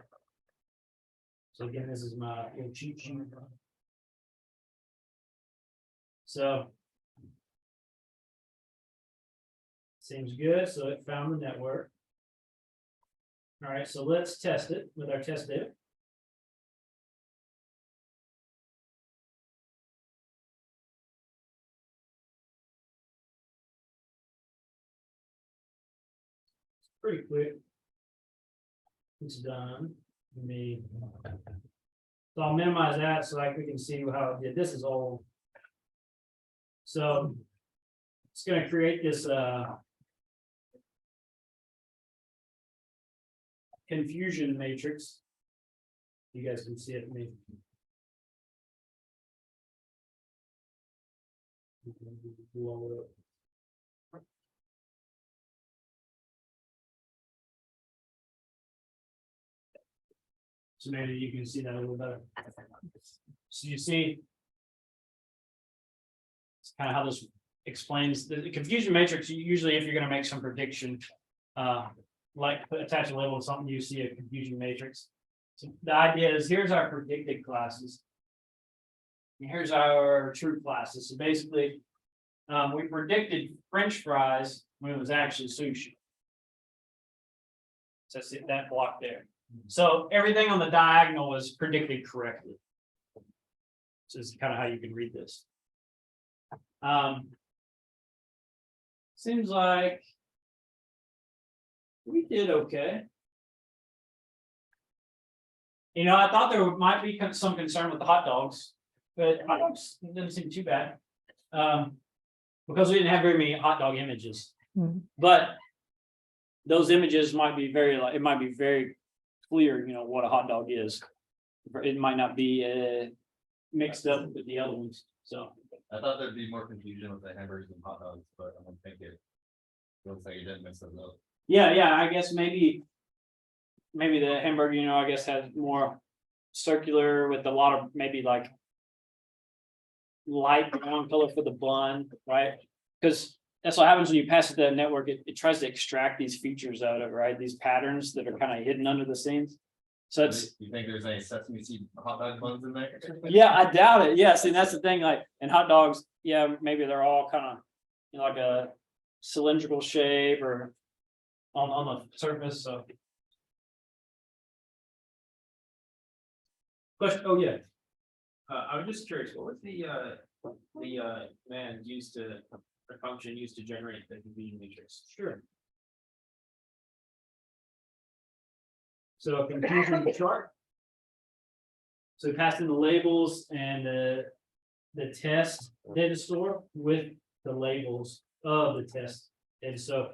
So again, this is my cheat sheet. So seems good. So it found the network. All right, so let's test it with our test data. It's pretty quick. It's done. So I'll minimize that so like we can see how it did. This is old. So it's going to create this confusion matrix. You guys can see it. Blow it up. So maybe you can see that a little better. So you see, it's kind of how this explains the confusion matrix. Usually, if you're going to make some prediction, like attach a label to something, you see a confusion matrix. So the idea is here's our predicted classes. And here's our true classes. So basically, we predicted French fries when it was actually sushi. So that's that block there. So everything on the diagonal was predicted correctly. So this is kind of how you can read this. Seems like we did okay. I thought there might be some concern with the hot dogs, but hot dogs didn't seem too bad. Because we didn't have very many hot dog images. But those images might be very clear, what a hot dog is. It might not be mixed up with the other ones, so.
I thought there'd be more confusion with the hamburgers and hot dogs, but I don't think it. Looks like you didn't mix those up.
Yeah, I guess maybe the hamburger, I guess has more circular with a lot of maybe like light brown color for the bun, right? Because that's what happens when you pass it to the network. It tries to extract these features out of it, right? These patterns that are kind of hidden under the scenes. So it's,
You think there's any sesame seed hot dog buns in there?
yeah, I doubt it. Yes, and that's the thing, like, and hot dogs, yeah, maybe they're all kind of, like a cylindrical shape or on the surface, so. Question, oh, yeah.
I was just curious, what was the command used to, the function used to generate the confusion matrix?
Sure. So a confusion chart. So pass in the labels and the test data store with the labels of the test. And so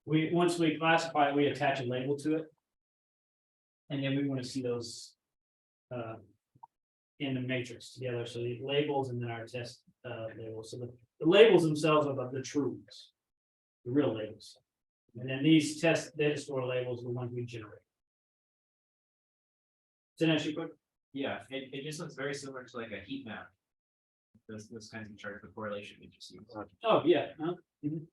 once we classify it, we attach a label to it. And then we want to see those in the matrix together. So the labels and then our test labels. So the labels themselves are the true ones, the real labels. And then these test data store labels are the ones we generate. Does that answer your question?
Yeah, it just looks very similar to like a heat map. Those kinds of charts, the correlation matrices.
Oh, yeah. Mhm.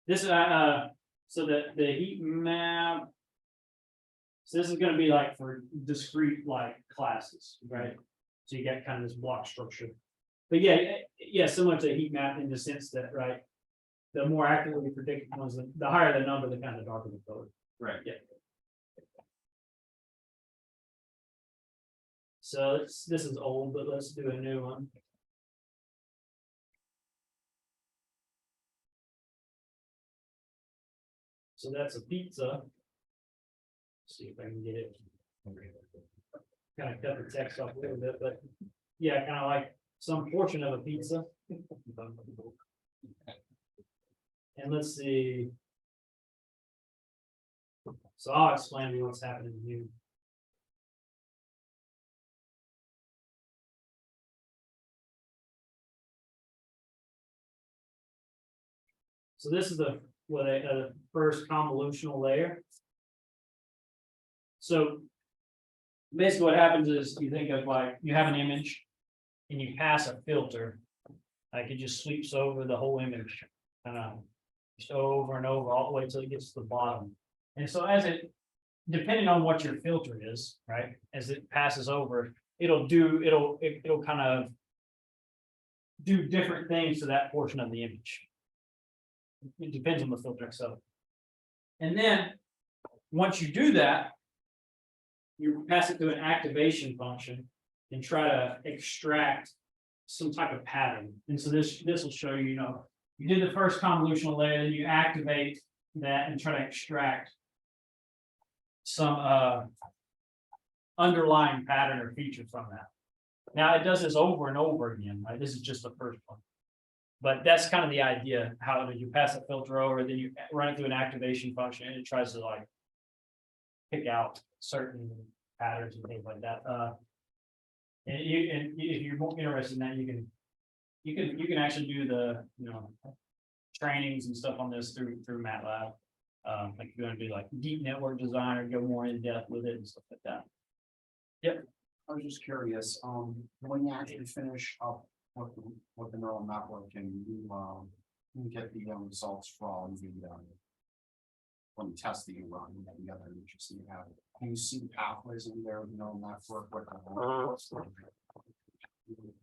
This so the heat map. So this is gonna be like for discrete like classes, right? So you got kind of this block structure. But yeah, similar to a heat map in the sense that, right? The more accurately predicted ones, the higher the number, the kind of darker the color.
Right.
Yeah. So this is old, but let's do a new one. So that's a pizza. Let's see if I can get it. Kind of cut the text off a little bit, but yeah, kind of like some portion of a pizza. And let's see. So I'll explain to you what's happening here. So this is the first convolutional layer. So basically what happens is you think of like you have an image and you pass a filter, like it just sweeps over the whole image, just over and over all the way till it gets to the bottom. And so depending on what your filter is, right, as it passes over, it'll kind of do different things to that portion of the image. It depends on the filter itself. And then once you do that, you pass it through an activation function and try to extract some type of pattern. And so this will show you, you did the first convolutional layer, then you activate that and try to extract some underlying pattern or feature from that. Now it does this over and over again, right? This is just the first one. But that's kind of the idea, how you pass a filter over, then you run it through an activation function and it tries to like pick out certain patterns and things like that. And if you're more interested in that, you can actually do the trainings and stuff on this through MATLAB. Like if you're going to do like deep network design or go more in depth with it and stuff like that. Yep.
I was just curious, when you actually finish up what the neural network and you get the results from the test that you run and the other images that you have, can you see the pathways in there, neural network?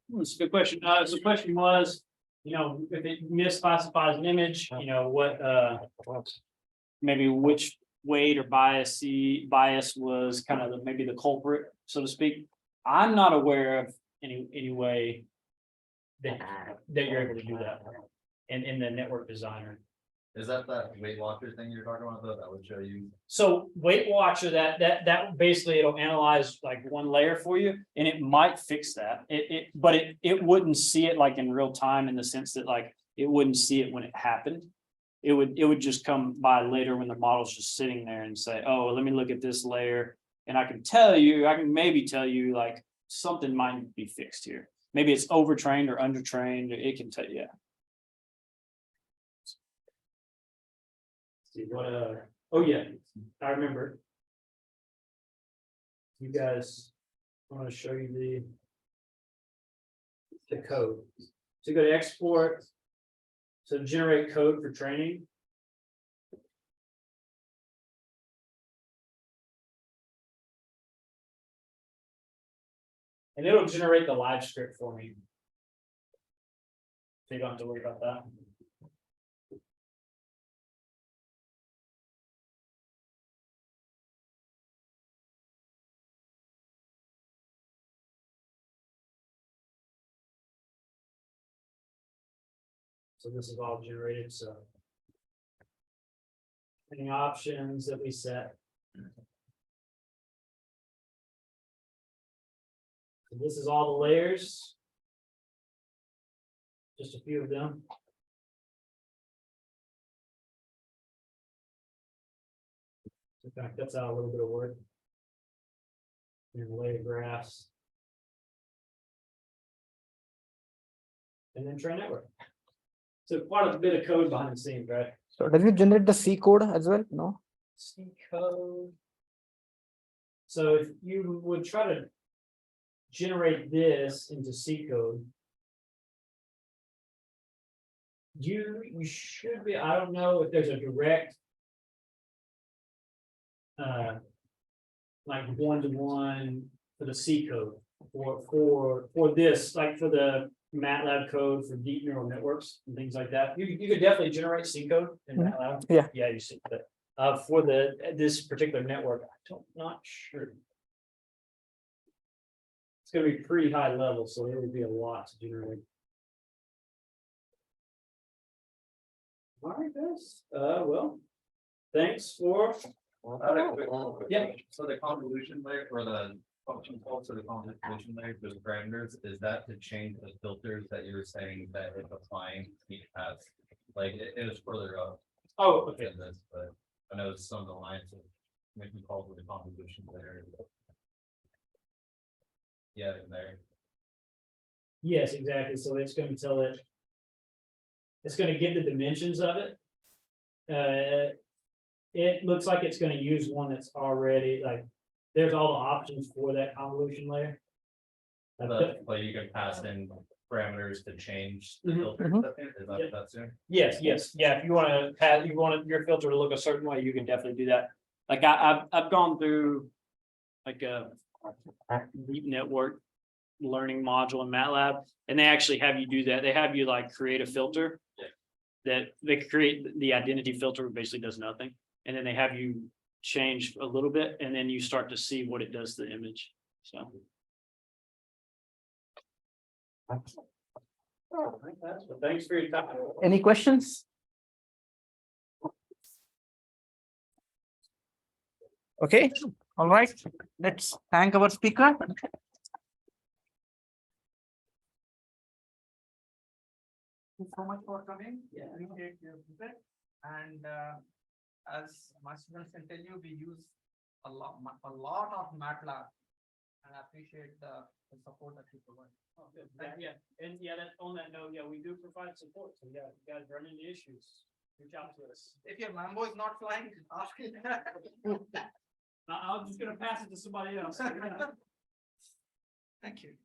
That's a good question. So the question was, if it misclassifies an image, what maybe which weight or bias was kind of maybe the culprit, so to speak. I'm not aware of any way that you're able to do that in the network designer.
Is that Weight Watcher thing you're talking about though, that would show you?
So Weight Watcher, that basically it'll analyze like one layer for you and it might fix that. But it wouldn't see it like in real time in the sense that like it wouldn't see it when it happened. It would just come by later when the model's just sitting there and say, oh, let me look at this layer And I can maybe tell you like something might be fixed here. Maybe it's overtrained or undertrained, it can tell you, yeah. See what, oh yeah, I remember. You guys, I want to show you the code. So go to export. So generate code for training. And it'll generate the live script for me. So you don't have to worry about that. So this is all generated, so. Any options that we set. So this is all the layers. Just a few of them. In fact, that's out a little bit of work. And layer graphs. And then train network. So quite a bit of code behind the scenes, right?
So does it generate the C code as well? No?
C code. So if you would try to generate this into C code. You should be, I don't know if there's a direct. Like one-to-one for the C code for this, like for the MATLAB code for deep neural networks and things like that. You could definitely generate C code in MATLAB.
Yeah.
Yeah, you see that. For this particular network, not sure. It's gonna be pretty high level, so it would be a lot to generate. All right, guys. Well, thanks for. Yeah.
So the convolution layer or the function calls to the convolution layer, those parameters, is that to change the filters that you're saying that if applying each path? Like it was further up
Oh, okay.
in this, but I know some of the lines of making calls with the convolution layer. Yeah, in there.
Yes, exactly. So it's going to tell it. It's going to give the dimensions of it. It looks like it's going to use one that's already like. There's all the options for that convolution layer.
But you can pass in parameters to change the filters. Is that that's there?
Yes, yeah. If you want to have, your filter to look a certain way, you can definitely do that. Like I've gone through like a deep network learning module in MATLAB, and they actually have you do that. They have you like create a filter that they create the identity filter, basically does nothing, and then they have you change a little bit, and then you start to see what it does to the image. So. Thanks for your time.
Any questions? Okay, all right. Let's thank our speaker.
Thank you so much for coming. Appreciate your visit. And as my students can tell you, we use a lot of MATLAB. And I appreciate the support that you provide.
Yeah, and yeah, that on that note, yeah, we do provide support. So yeah, if you guys run into issues, reach out to us.
If your Mambo is not flying, ask it.
I'm just gonna pass it to somebody else.
Thank you.